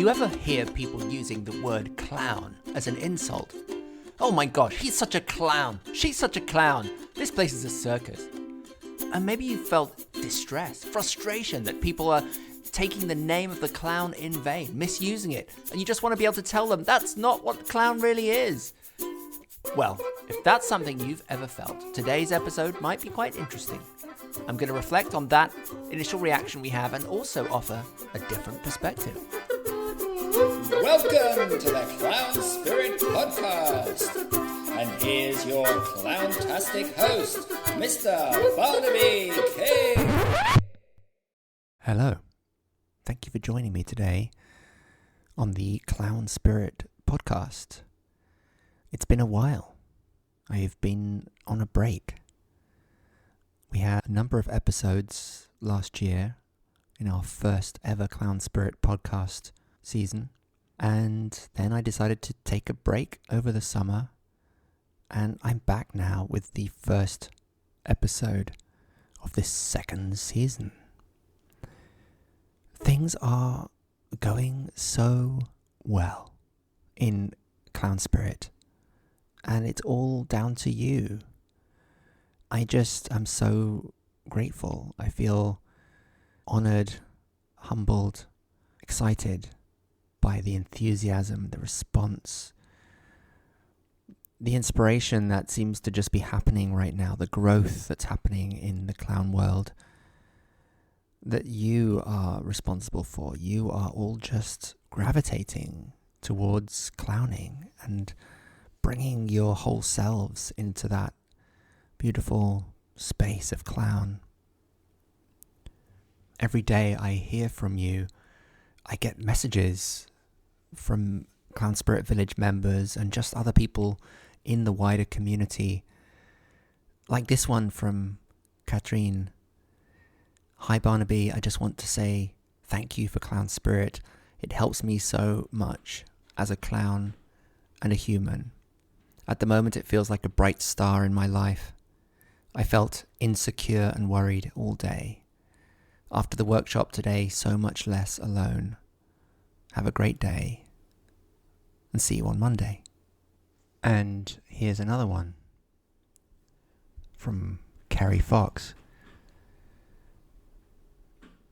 you ever hear people using the word clown as an insult? Oh my gosh, he's such a clown. She's such a clown. This place is a circus. And maybe you felt distress, frustration that people are taking the name of the clown in vain, misusing it, and you just want to be able to tell them that's not what the clown really is. Well, if that's something you've ever felt, today's episode might be quite interesting. I'm going to reflect on that initial reaction we have and also offer a different perspective. Welcome to the Clown Spirit Podcast. And here's your clowntastic host, Mr. Barnaby King. Hello. Thank you for joining me today on the Clown Spirit Podcast. It's been a while. I've been on a break. We had a number of episodes last year in our first ever Clown Spirit Podcast season. And then I decided to take a break over the summer. And I'm back now with the first episode of this second season. Things are going so well in Clown Spirit. And it's all down to you. I'm so grateful. I feel honored, humbled, excited by the enthusiasm, the response, the inspiration that seems to just be happening right now, the growth that's happening in the clown world that you are responsible for. You are all just gravitating towards clowning and bringing your whole selves into that beautiful space of clown. Every day I hear from you. I get messages from Clown Spirit Village members and just other people in the wider community. Like this one from Katrine. Hi Barnaby, I just want to say thank you for Clown Spirit. It helps me so much as a clown and a human. At the moment it feels like a bright star in my life. I felt insecure and worried all day. After the workshop today, so much less alone. Have a great day. And see you on Monday. And here's another one. From Carrie Fox.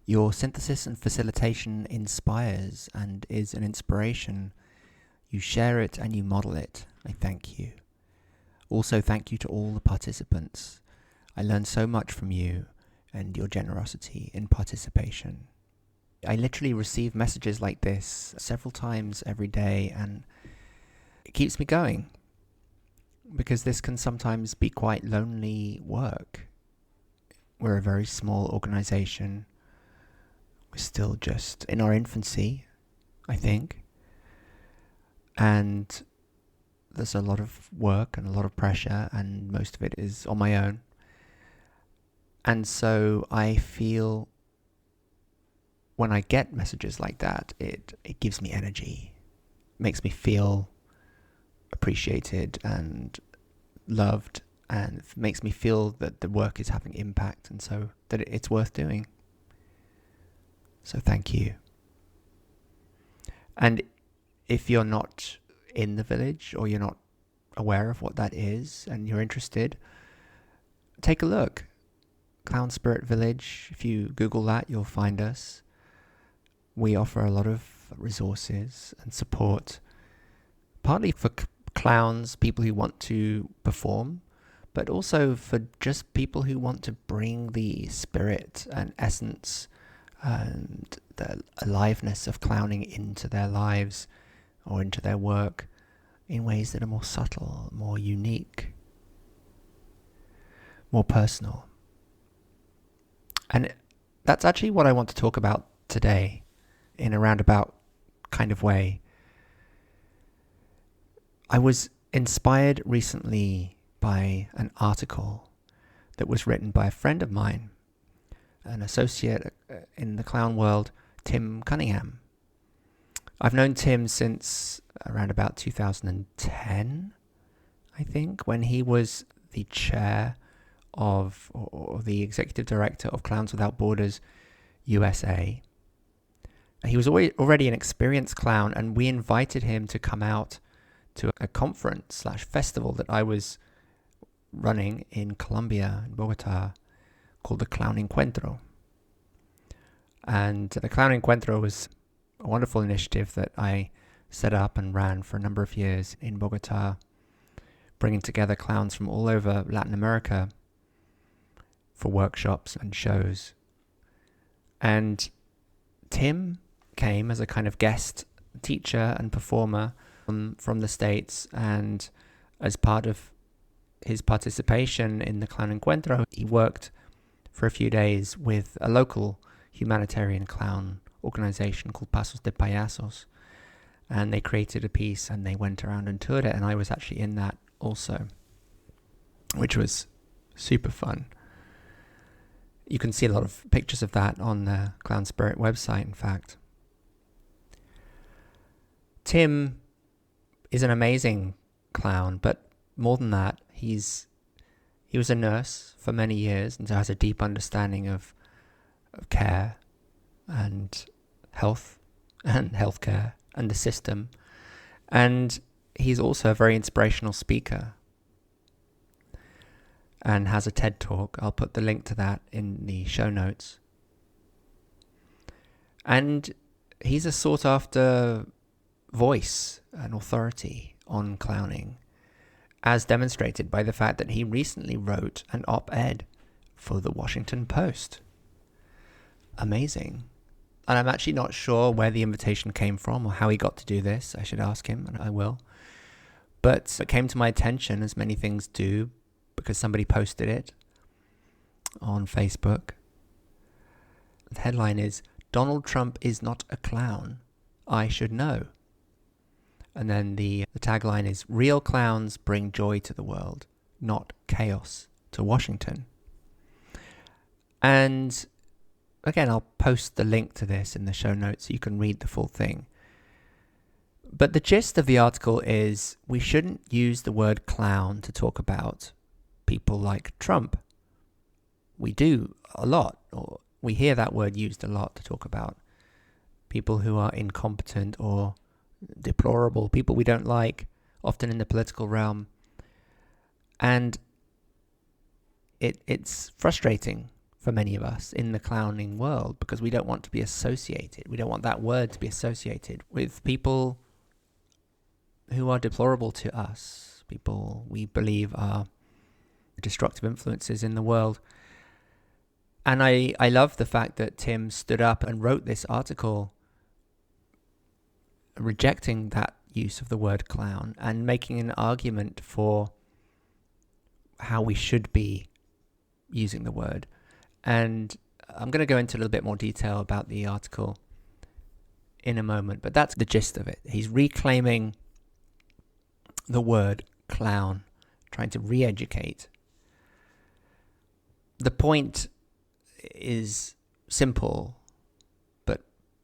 Your synthesis and facilitation inspires and is an inspiration. You share it and you model it. I thank you. Also thank you to all the participants. I learned so much from you and your generosity in participation. I literally receive messages like this several times every day, and it keeps me going because this can sometimes be quite lonely work. We're a very small organization. We're still just in our infancy, I think. And there's a lot of work and a lot of pressure, and most of it is on my own. And so I feel when I get messages like that, it gives me energy, makes me feel appreciated and loved, and makes me feel that the work is having impact, and so that it's worth doing. So thank you. And if you're not in the village or you're not aware of what that is and you're interested, take a look. Clown Spirit Village, if you Google that, you'll find us. We offer a lot of resources and support, partly for clowns, people who want to perform, but also for just people who want to bring the spirit and essence and the aliveness of clowning into their lives or into their work in ways that are more subtle, more unique, more personal. And that's actually what I want to talk about today in a roundabout kind of way. I was inspired recently by an article that was written by a friend of mine, an associate in the clown world, Tim Cunningham. I've known Tim since around about 2010, I think, when he was the chair of, or the executive director of Clowns Without Borders USA, he was already an experienced clown, and we invited him to come out to a conference/festival that I was running in Colombia, in Bogota, called the Clown Encuentro. And the Clown Encuentro was a wonderful initiative that I set up and ran for a number of years in Bogota, bringing together clowns from all over Latin America for workshops and shows. And Tim came as a kind of guest teacher and performer from the States, and as part of his participation in the Clown Encuentro, he worked for a few days with a local humanitarian clown organization called Pasos de Payasos, and they created a piece and they went around and toured it, and I was actually in that also, which was super fun. You can see a lot of pictures of that on the Clown Spirit website, in fact. Tim is an amazing clown, but more than that, he was a nurse for many years, and so has a deep understanding of care and health and healthcare and the system. And he's also a very inspirational speaker and has a TED Talk. I'll put the link to that in the show notes. And he's a sought after voice and authority on clowning, as demonstrated by the fact that he recently wrote an op-ed for the Washington Post. Amazing. And I'm actually not sure where the invitation came from or how he got to do this. I should ask him, and I will. But it came to my attention, as many things do, because somebody posted it on Facebook. The headline is, "Donald Trump is not a clown. I should know." And then the tagline is, "Real clowns bring joy to the world, not chaos to Washington." And again, I'll post the link to this in the show notes so you can read the full thing. But the gist of the article is, we shouldn't use the word clown to talk about people like Trump. We do a lot, or we hear that word used a lot to talk about people who are incompetent or deplorable, people we don't like, often in the political realm. And it's frustrating for many of us in the clowning world, because we don't want to be associated. We don't want that word to be associated with people who are deplorable to us, people we believe are destructive influences in the world. And I love the fact that Tim stood up and wrote this article rejecting that use of the word clown and making an argument for how we should be using the word. And I'm going to go into a little bit more detail about the article in a moment, but that's the gist of it. He's reclaiming the word clown, trying to re-educate. The point is simple but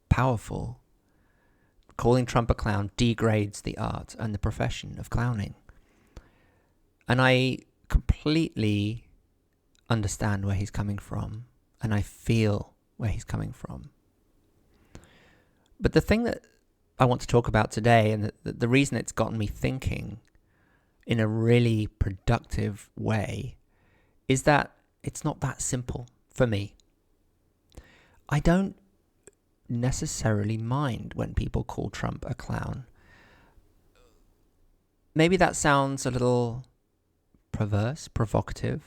powerful. Calling Trump a clown degrades the art and the profession of clowning. And I completely understand where he's coming from, and I feel where he's coming from. But the thing that I want to talk about today, and the reason it's gotten me thinking in a really productive way, is that it's not that simple for me. I don't necessarily mind when people call Trump a clown. Maybe that sounds a little perverse, provocative,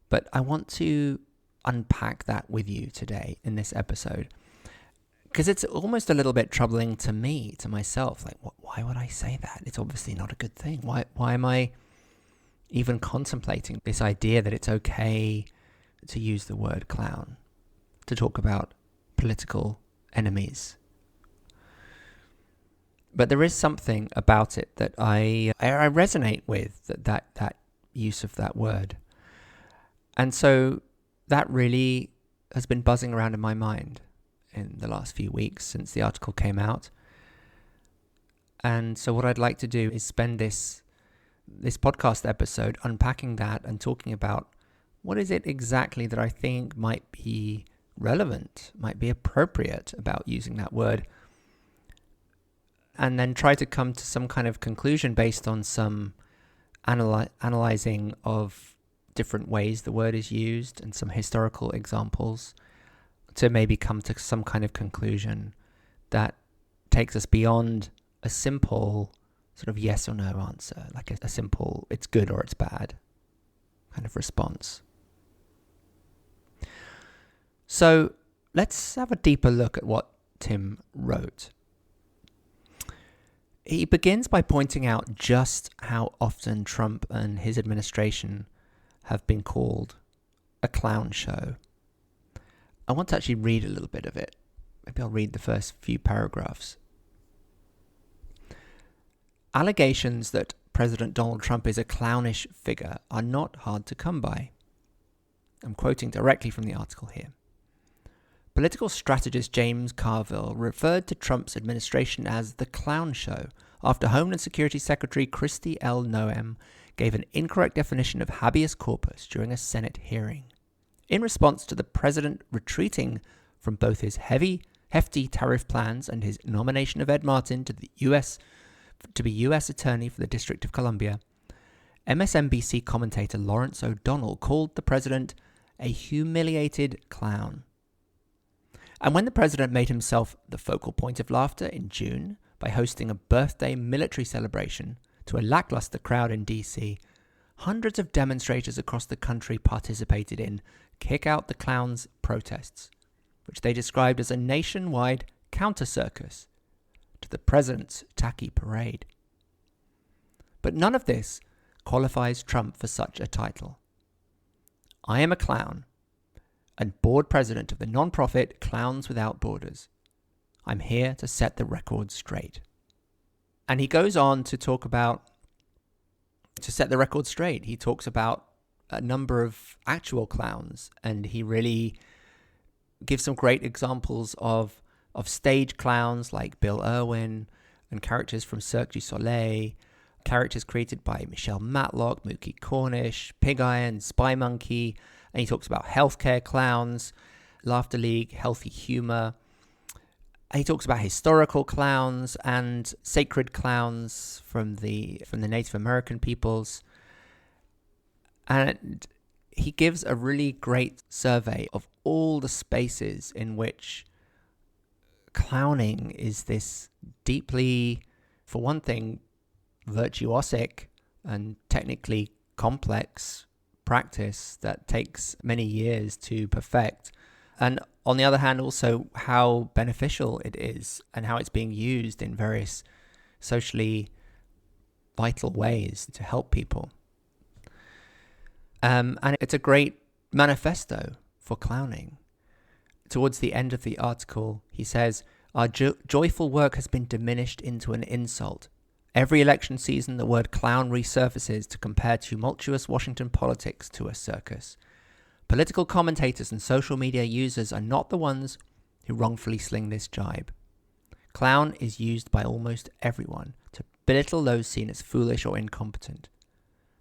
but I want to unpack that with you today in this episode, because it's almost a little bit troubling to me, to myself. Like, why would I say that? It's obviously not a good thing. Why am I even contemplating this idea that it's okay to use the word clown to talk about political enemies? But there is something about it that I resonate with, that use of that word. And so that really has been buzzing around in my mind in the last few weeks since the article came out. And so what I'd like to do is spend this podcast episode unpacking that and talking about what is it exactly that I think might be relevant, might be appropriate about using that word, and then try to come to some kind of conclusion based on some analyzing of different ways the word is used and some historical examples to maybe come to some kind of conclusion that takes us beyond a simple sort of yes or no answer, like a simple it's good or it's bad kind of response. So let's have a deeper look at what Tim wrote. He begins by pointing out just how often Trump and his administration have been called a clown show. I want to actually read a little bit of it. Maybe I'll read the first few paragraphs. Allegations that President Donald Trump is a clownish figure are not hard to come by. I'm quoting directly from the article here. Political strategist James Carville referred to Trump's administration as the clown show after Homeland Security Secretary Kristi L. Noem gave an incorrect definition of habeas corpus during a Senate hearing. In response to the president retreating from both his hefty tariff plans and his nomination of Ed Martin to be U.S. Attorney for the District of Columbia, MSNBC commentator Lawrence O'Donnell called the president a humiliated clown. And when the president made himself the focal point of laughter in June by hosting a birthday military celebration to a lackluster crowd in D.C., hundreds of demonstrators across the country participated in Kick Out the Clowns protests, which they described as a nationwide counter-circus to the president's tacky parade. But none of this qualifies Trump for such a title. I am a clown and board president of the non-profit Clowns Without Borders. I'm here to set the record straight. And he goes on to talk about, to set the record straight, he talks about a number of actual clowns, and he really gives some great examples of stage clowns like Bill Irwin and characters from Cirque du Soleil, characters created by Michelle Matlock, Mookie Cornish, Pig Iron, Spy Monkey, and he talks about healthcare clowns, Laughter League, Healthy Humor. He talks about historical clowns and sacred clowns from the Native American peoples. And he gives a really great survey of all the spaces in which clowning is this deeply, for one thing, virtuosic and technically complex practice that takes many years to perfect. And on the other hand, also how beneficial it is and how it's being used in various socially vital ways to help people. And it's a great manifesto for clowning. Towards the end of the article, he says, our joyful work has been diminished into an insult. Every election season, the word clown resurfaces to compare tumultuous Washington politics to a circus. Political commentators and social media users are not the ones who wrongfully sling this jibe. Clown is used by almost everyone to belittle those seen as foolish or incompetent.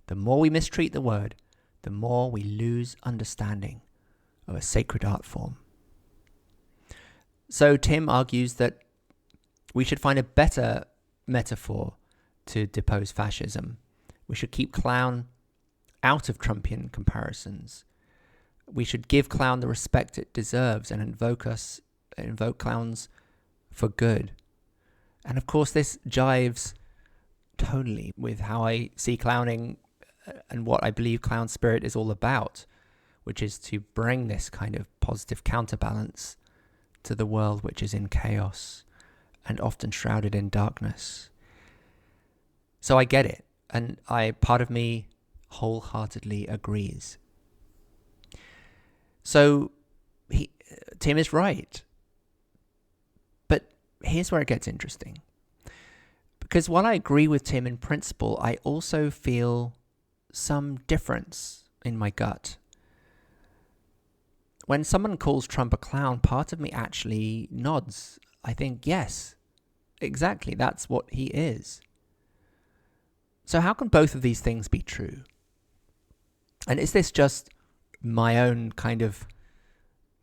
The more we mistreat the word, the more we lose understanding of a sacred art form. So Tim argues that we should find a better metaphor to depose fascism. We should keep clown out of Trumpian comparisons. We should give clown the respect it deserves and invoke clowns for good. And of course, this jives totally with how I see clowning and what I believe clown spirit is all about, which is to bring this kind of positive counterbalance to the world which is in chaos and often shrouded in darkness. So I get it, and part of me wholeheartedly agrees. So Tim is right. But here's where it gets interesting. Because while I agree with Tim in principle, I also feel some difference in my gut. When someone calls Trump a clown, part of me actually nods. I think, yes, exactly, that's what he is. So how can both of these things be true? And is this just my own kind of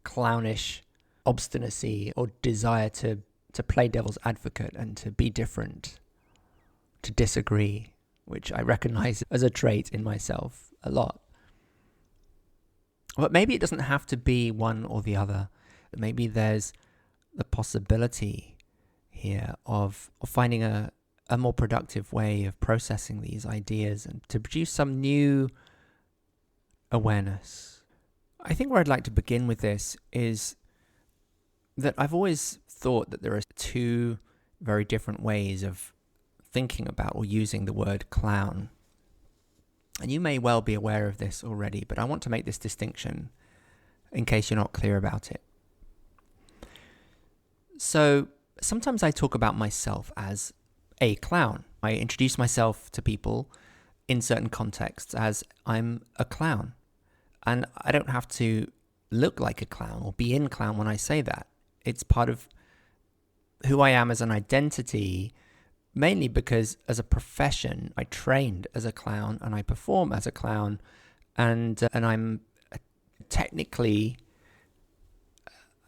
clownish obstinacy or desire to play devil's advocate and to be different, to disagree, which I recognize as a trait in myself a lot. But maybe it doesn't have to be one or the other. Maybe there's the possibility here of finding a more productive way of processing these ideas and to produce some new awareness. I think where I'd like to begin with this is that I've always thought that there are two very different ways of thinking about or using the word clown. And you may well be aware of this already, but I want to make this distinction in case you're not clear about it. So sometimes I talk about myself as a clown. I introduce myself to people in certain contexts as I'm a clown. And I don't have to look like a clown or be in clown when I say that. It's part of who I am as an identity, mainly because as a profession, I trained as a clown and I perform as a clown, and I'm technically,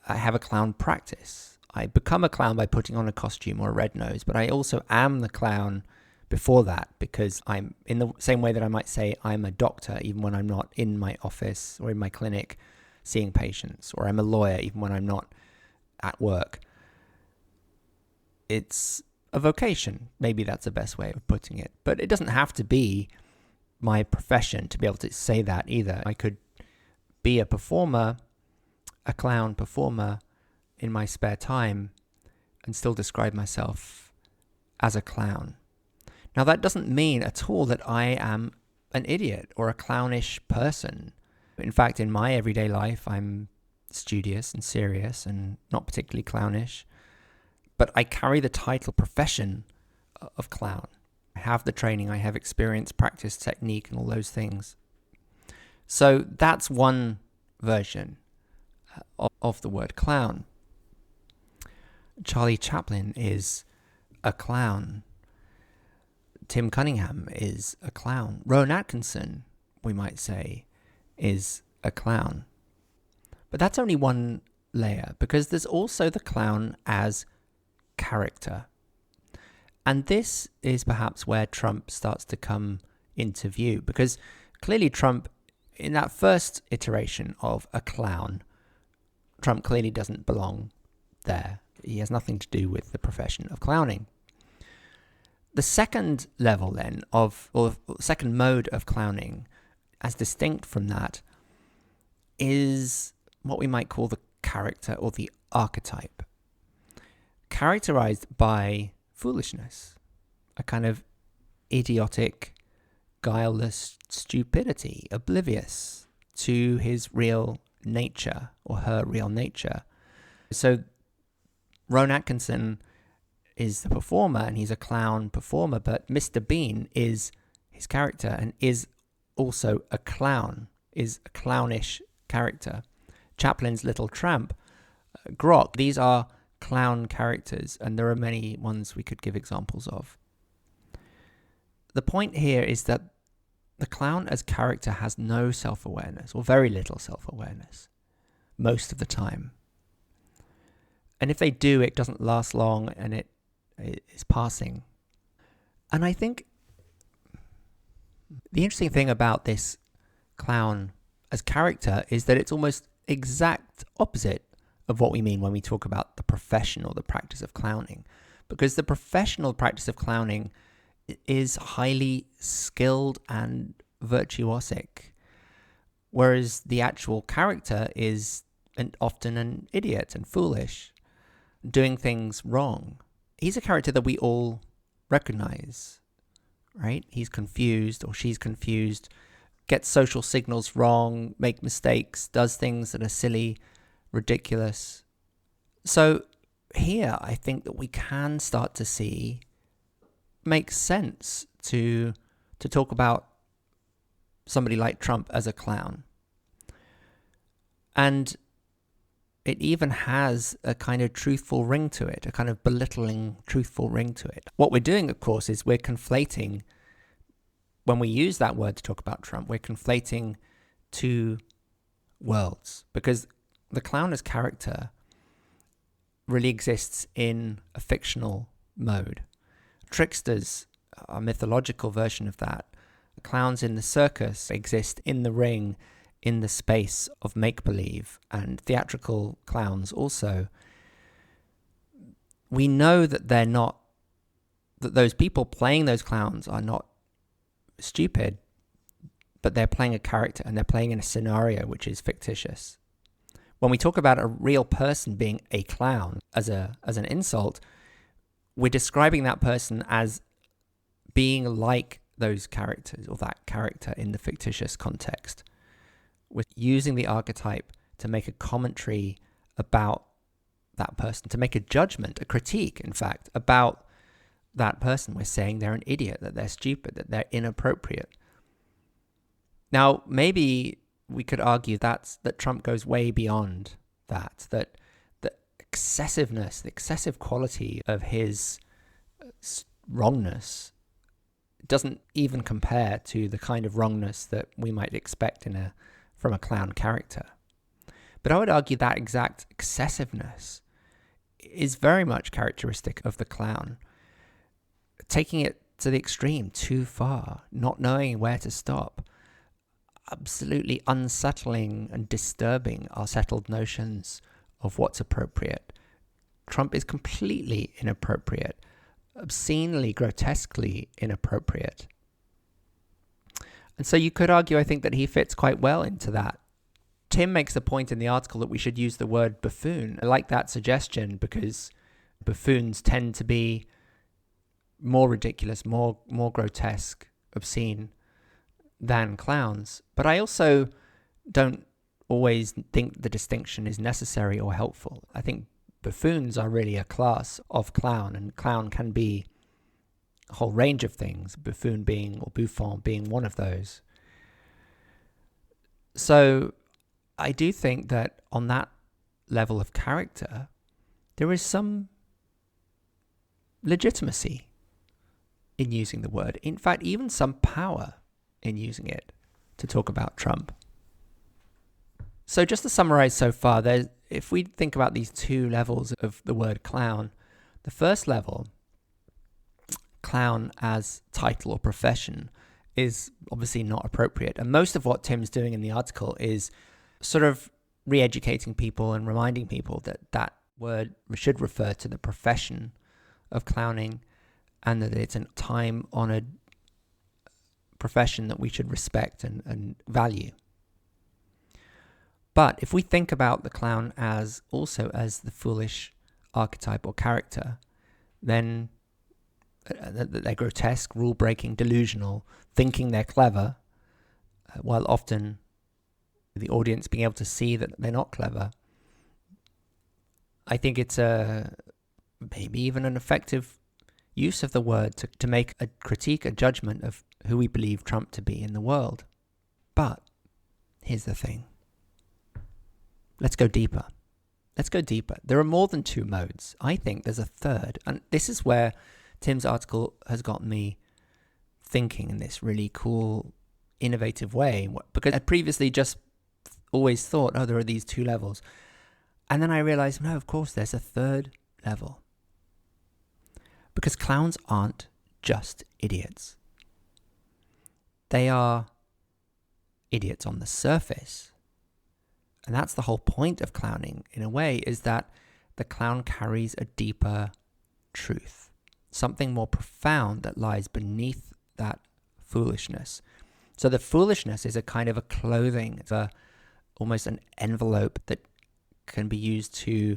I have a clown practice. I become a clown by putting on a costume or a red nose, but I also am the clown before that, because I'm in the same way that I might say I'm a doctor even when I'm not in my office or in my clinic seeing patients, or I'm a lawyer even when I'm not at work. It's a vocation. Maybe that's the best way of putting it. But it doesn't have to be my profession to be able to say that either. I could be a performer, a clown performer in my spare time and still describe myself as a clown. Now, that doesn't mean at all that I am an idiot or a clownish person. In fact, in my everyday life, I'm studious and serious and not particularly clownish. But I carry the title profession of clown. I have the training, I have experience, practice, technique, and all those things. So that's one version of the word clown. Charlie Chaplin is a clown. Tim Cunningham is a clown. Rowan Atkinson, we might say, is a clown. But that's only one layer, because there's also the clown as character. And this is perhaps where Trump starts to come into view, because clearly Trump, in that first iteration of a clown, Trump clearly doesn't belong there. He has nothing to do with the profession of clowning. The second level then or second mode of clowning, as distinct from that, is what we might call the character or the archetype, characterized by foolishness, a kind of idiotic, guileless stupidity, oblivious to his real nature or her real nature. So Rowan Atkinson is the performer and he's a clown performer, but Mr. Bean is his character and is also a clown, is a clownish character. Chaplin's Little Tramp, Grok, these are clown characters, and there are many ones we could give examples of. The point here is that the clown as character has no self-awareness, or very little self-awareness, most of the time. And if they do, it doesn't last long and it is passing. And I think the interesting thing about this clown as character is that it's almost exact opposite of what we mean when we talk about the profession or the practice of clowning. Because the professional practice of clowning is highly skilled and virtuosic, whereas the actual character is often an idiot and foolish, doing things wrong. He's a character that we all recognize, right? He's confused or she's confused, gets social signals wrong, make mistakes, does things that are silly, ridiculous. So here I think that we can start to see makes sense to talk about somebody like Trump as a clown. And it even has a kind of truthful ring to it, a kind of belittling, truthful ring to it. What we're doing, of course, is we're conflating, when we use that word to talk about Trump, we're conflating two worlds, because the clown as character really exists in a fictional mode. Tricksters are a mythological version of that. Clowns in the circus exist in the ring, in the space of make-believe, and theatrical clowns also. We know that that those people playing those clowns are not stupid, but they're playing a character and they're playing in a scenario which is fictitious. When we talk about a real person being a clown as an insult, we're describing that person as being like those characters or that character in the fictitious context. We're using the archetype to make a commentary about that person, to make a judgment, a critique, in fact, about that person. We're saying they're an idiot, that they're stupid, that they're inappropriate. Now, maybe we could argue that Trump goes way beyond that the excessiveness, the excessive quality of his wrongness doesn't even compare to the kind of wrongness that we might expect from a clown character. But I would argue that exact excessiveness is very much characteristic of the clown, taking it to the extreme, too far, not knowing where to stop, absolutely unsettling and disturbing our settled notions of what's appropriate. Trump is completely inappropriate, obscenely, grotesquely inappropriate. And so you could argue, I think, that he fits quite well into that. Tim makes the point in the article that we should use the word buffoon. I like that suggestion because buffoons tend to be more ridiculous, more grotesque, obscene than clowns. But I also don't always think the distinction is necessary or helpful. I think buffoons are really a class of clown, and clown can be a whole range of things, buffoon being, or bouffon being one of those. So I do think that on that level of character, there is some legitimacy in using the word. In fact, even some power in using it to talk about Trump. So just to summarize so far, if we think about these two levels of the word clown, the first level, clown as title or profession, is obviously not appropriate. And most of what Tim's doing in the article is sort of re-educating people and reminding people that that word should refer to the profession of clowning, and that it's a time-honored profession that we should respect and value. But if we think about the clown as the foolish archetype or character, then they're grotesque, rule-breaking, delusional, thinking they're clever, while often the audience being able to see that they're not clever. I think it's maybe even an effective use of the word to make a critique, a judgment of who we believe Trump to be in the world. But here's the thing. Let's go deeper. There are more than two modes. I think there's a third. And this is where Tim's article has gotten me thinking in this really cool, innovative way. Because I'd previously just always thought, there are these two levels. And then I realized, no, of course, there's a third level. Because clowns aren't just idiots. They are idiots on the surface. And that's the whole point of clowning, in a way, is that the clown carries a deeper truth, something more profound that lies beneath that foolishness. So the foolishness is a kind of a clothing, it's almost an envelope that can be used to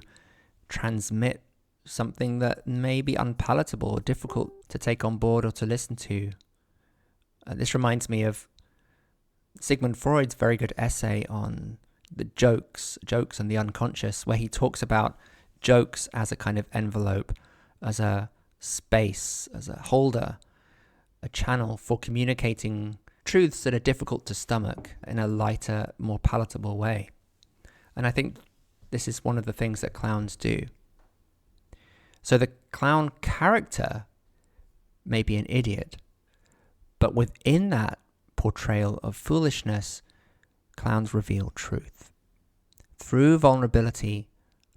transmit something that may be unpalatable or difficult to take on board or to listen to. This reminds me of Sigmund Freud's very good essay on the jokes and the unconscious, where he talks about jokes as a kind of envelope, as a space, as a holder, a channel for communicating truths that are difficult to stomach in a lighter, more palatable way. And I think this is one of the things that clowns do. So the clown character may be an idiot, but within that portrayal of foolishness, clowns reveal truth. through vulnerability,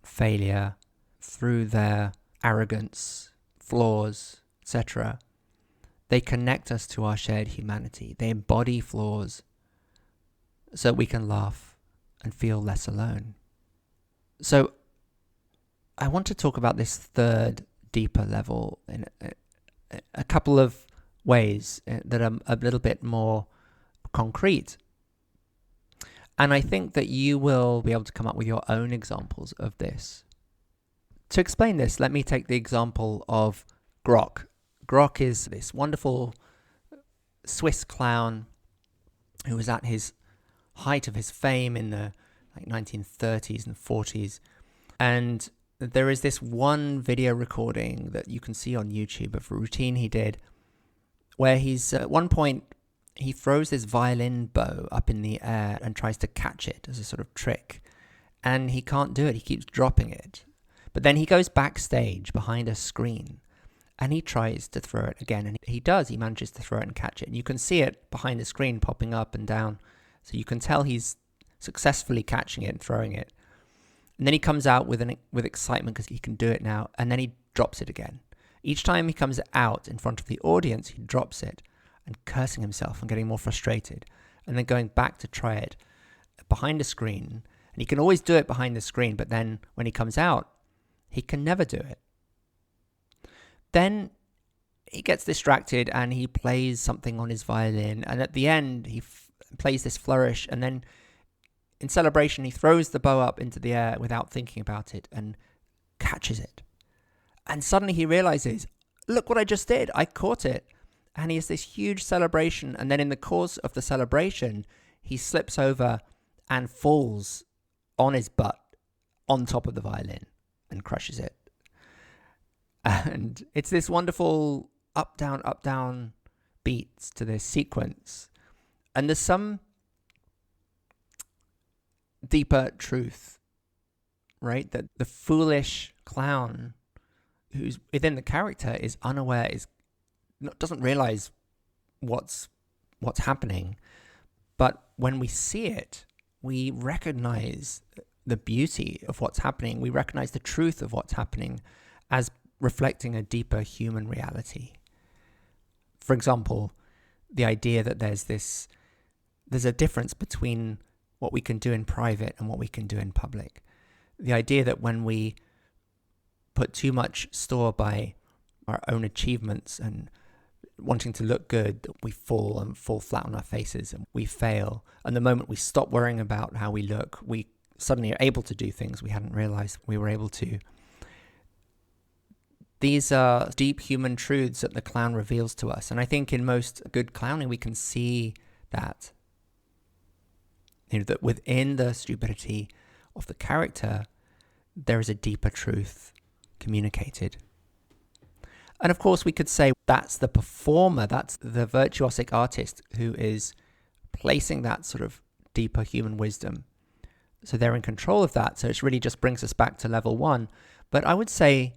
failure, through their arrogance, flaws, etc., they connect us to our shared humanity. They embody flaws so we can laugh and feel less alone. So I want to talk about this third, deeper level in a couple of ways that are a little bit more concrete. And I think that you will be able to come up with your own examples of this. To explain this, let me take the example of Grok. Grok is this wonderful Swiss clown who was at his height of his fame in the 1930s and 40s. And there is this one video recording that you can see on YouTube of a routine he did where he's at one point he throws this violin bow up in the air and tries to catch it as a sort of trick. And he can't do it. He keeps dropping it. But then he goes backstage behind a screen and he tries to throw it again. And he does. He manages to throw it and catch it. And you can see it behind the screen popping up and down. So you can tell he's successfully catching it and throwing it. And then he comes out with excitement because he can do it now. And then he drops it again. Each time he comes out in front of the audience, he drops it and cursing himself and getting more frustrated. And then going back to try it behind the screen. And he can always do it behind the screen. But then when he comes out, he can never do it. Then he gets distracted and he plays something on his violin. And at the end, he plays this flourish. And then in celebration, he throws the bow up into the air without thinking about it and catches it. And suddenly he realizes, look what I just did. I caught it. And he has this huge celebration. And then in the course of the celebration, he slips over and falls on his butt on top of the violin and crushes it. And it's this wonderful up, down beats to this sequence. And there's some deeper truth, right? That the foolish clown who's within the character is unaware, doesn't realize what's happening. But when we see it, we recognize the beauty of what's happening. We recognize the truth of what's happening as reflecting a deeper human reality. For example, the idea that there's a difference between what we can do in private and what we can do in public. The idea that when we put too much store by our own achievements and wanting to look good, we fall flat on our faces and we fail. And the moment we stop worrying about how we look, we suddenly are able to do things we hadn't realized we were able to. These are deep human truths that the clown reveals to us. And I think in most good clowning, we can see that. That within the stupidity of the character, there is a deeper truth communicated. And of course, we could say that's the performer, that's the virtuosic artist who is placing that sort of deeper human wisdom. So they're in control of that. So it really just brings us back to level one. But I would say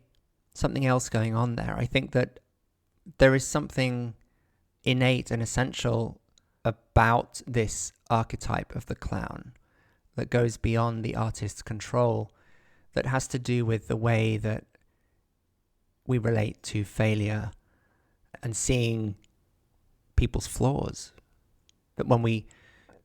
something else going on there. I think that there is something innate and essential about this archetype of the clown that goes beyond the artist's control, that has to do with the way that we relate to failure and seeing people's flaws. That when we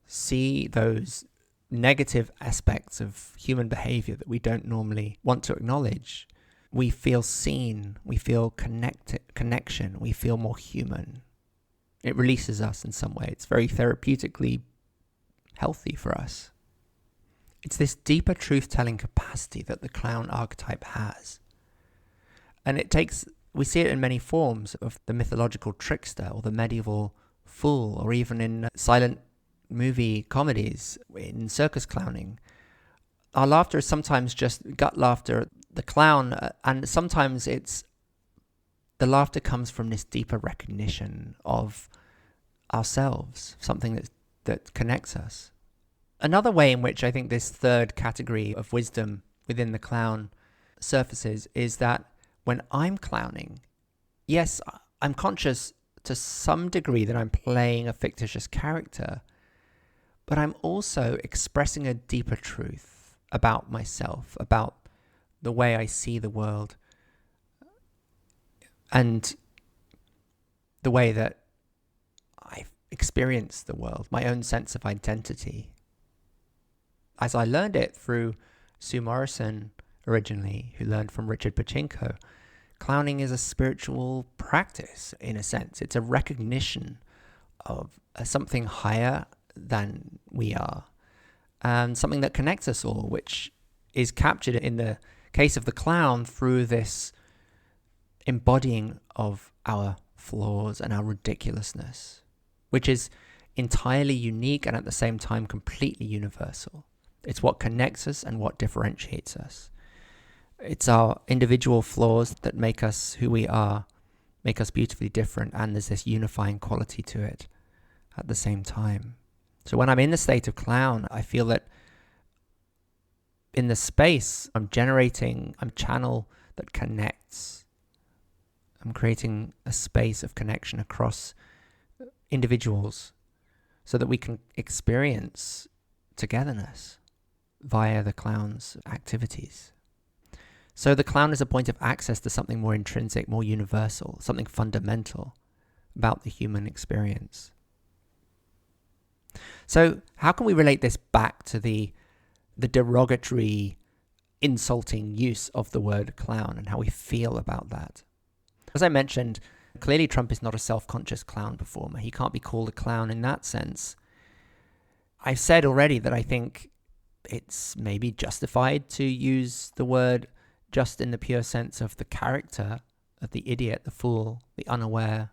see those negative aspects of human behavior that we don't normally want to acknowledge, we feel seen, we feel connection, we feel more human. It releases us in some way. It's very therapeutically healthy for us. It's this deeper truth-telling capacity that the clown archetype has. And we see it in many forms of the mythological trickster or the medieval fool, or even in silent movie comedies, in circus clowning. Our laughter is sometimes just gut laughter, the clown, and sometimes the laughter comes from this deeper recognition of ourselves, something that connects us. Another way in which I think this third category of wisdom within the clown surfaces is that when I'm clowning, yes, I'm conscious to some degree that I'm playing a fictitious character, but I'm also expressing a deeper truth. about myself, about the way I see the world, and the way that I experience the world, my own sense of identity. As I learned it through Sue Morrison originally, who learned from Richard Pachinko, clowning is a spiritual practice, in a sense. It's a recognition of something higher than we are, and something that connects us all, which is captured in the case of the clown through this embodying of our flaws and our ridiculousness, which is entirely unique and at the same time completely universal. It's what connects us and what differentiates us. It's our individual flaws that make us who we are, make us beautifully different, and there's this unifying quality to it at the same time. So when I'm in the state of clown, I feel that in the space, I'm channel that connects. I'm creating a space of connection across individuals so that we can experience togetherness via the clown's activities. So the clown is a point of access to something more intrinsic, more universal, something fundamental about the human experience. So how can we relate this back to the derogatory, insulting use of the word clown and how we feel about that? As I mentioned, clearly Trump is not a self-conscious clown performer. He can't be called a clown in that sense. I've said already that I think it's maybe justified to use the word just in the pure sense of the character of the idiot, the fool, the unaware.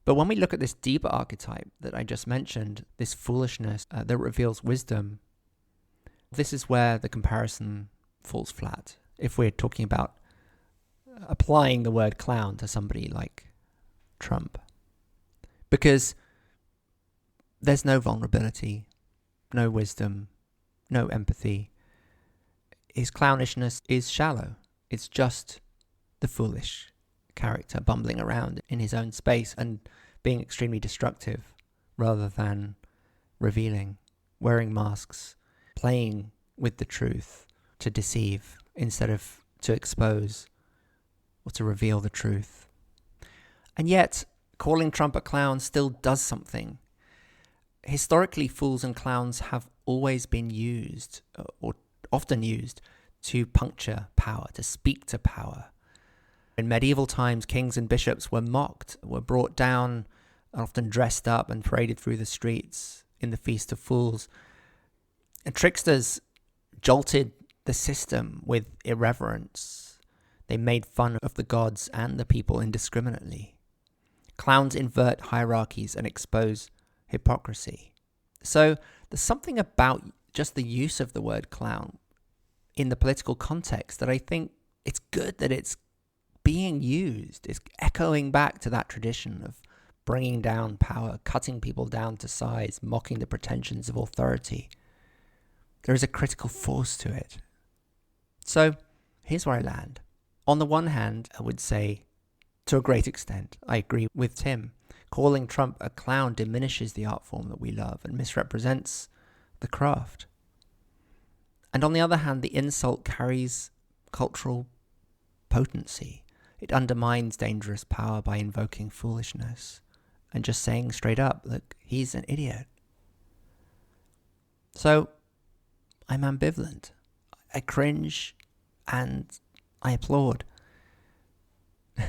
But when we look at this deeper archetype that I just mentioned, this foolishness that reveals wisdom, this is where the comparison falls flat. If we're talking about applying the word clown to somebody like Trump. Because there's no vulnerability, no wisdom, no empathy. His clownishness is shallow. It's just the foolish character bumbling around in his own space and being extremely destructive rather than revealing, wearing masks, playing with the truth to deceive instead of to expose or to reveal the truth. And yet, calling Trump a clown still does something. Historically, fools and clowns have always been used, or often used, to puncture power, to speak to power. In medieval times, kings and bishops were mocked, were brought down, often dressed up and paraded through the streets in the Feast of Fools. And tricksters jolted the system with irreverence. They made fun of the gods and the people indiscriminately. Clowns invert hierarchies and expose hypocrisy. So there's something about just the use of the word clown in the political context that I think it's good that it's being used. It's echoing back to that tradition of bringing down power, cutting people down to size, mocking the pretensions of authority. There is a critical force to it. So here's where I land. On the one hand, I would say, to a great extent, I agree with Tim. Calling Trump a clown diminishes the art form that we love and misrepresents the craft. And on the other hand, the insult carries cultural potency. It undermines dangerous power by invoking foolishness and just saying straight up, look, he's an idiot. So I'm ambivalent. I cringe and I applaud,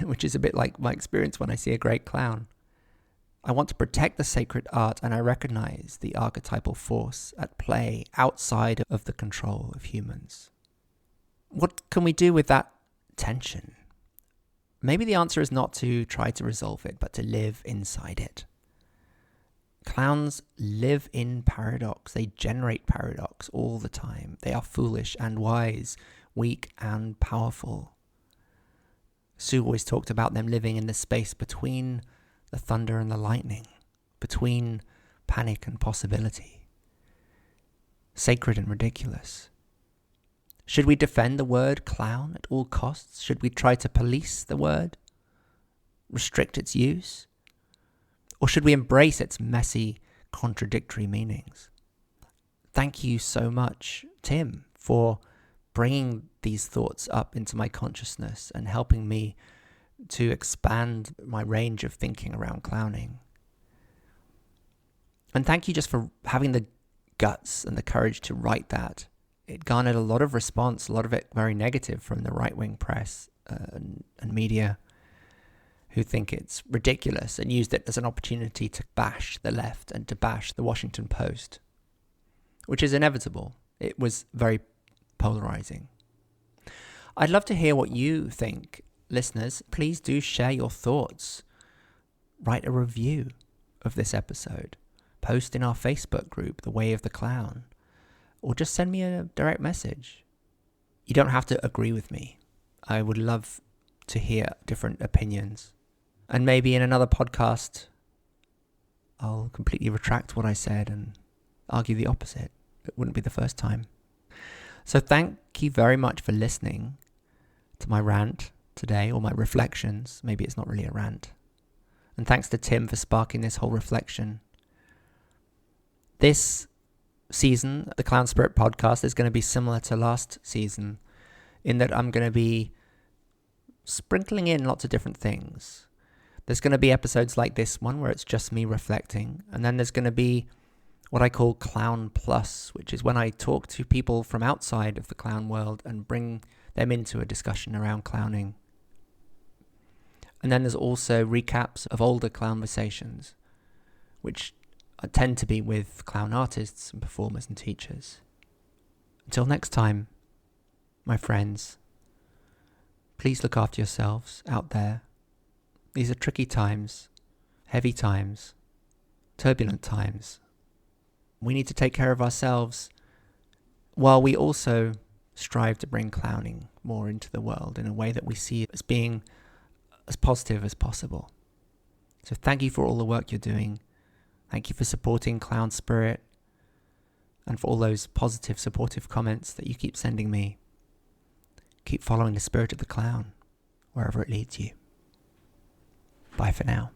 which is a bit like my experience when I see a great clown. I want to protect the sacred art, and I recognize the archetypal force at play outside of the control of humans. What can we do with that tension? Maybe the answer is not to try to resolve it, but to live inside it. Clowns live in paradox. They generate paradox all the time. They are foolish and wise, weak and powerful. Sue always talked about them living in the space between the thunder and the lightning, between panic and possibility, sacred and ridiculous. Should we defend the word clown at all costs? Should we try to police the word, restrict its use? Or should we embrace its messy, contradictory meanings? thank you so much, Tim, for bringing these thoughts up into my consciousness and helping me to expand my range of thinking around clowning. And thank you just for having the guts and the courage to write that. It garnered a lot of response, a lot of it very negative from the right-wing press and media, who think it's ridiculous and used it as an opportunity to bash the left and to bash the Washington Post, which is inevitable. It was very polarizing. I'd love to hear what you think, listeners. Please do share your thoughts. Write a review of this episode. Post in our Facebook group, The Way of the Clown, or just send me a direct message. You don't have to agree with me. I would love to hear different opinions. And maybe in another podcast, I'll completely retract what I said and argue the opposite. It wouldn't be the first time. So thank you very much for listening to my rant today, or my reflections. Maybe it's not really a rant. And thanks to Tim for sparking this whole reflection. This season, the Clown Spirit podcast is going to be similar to last season in that I'm going to be sprinkling in lots of different things. There's going to be episodes like this one where it's just me reflecting. And then there's going to be what I call Clown Plus, which is when I talk to people from outside of the clown world and bring them into a discussion around clowning. And then there's also recaps of older conversations, which tend to be with clown artists and performers and teachers. Until next time, my friends, please look after yourselves out there. These are tricky times, heavy times, turbulent times. We need to take care of ourselves while we also strive to bring clowning more into the world in a way that we see it as being as positive as possible. So thank you for all the work you're doing. Thank you for supporting Clown Spirit and for all those positive, supportive comments that you keep sending me. Keep following the spirit of the clown wherever it leads you. Bye for now.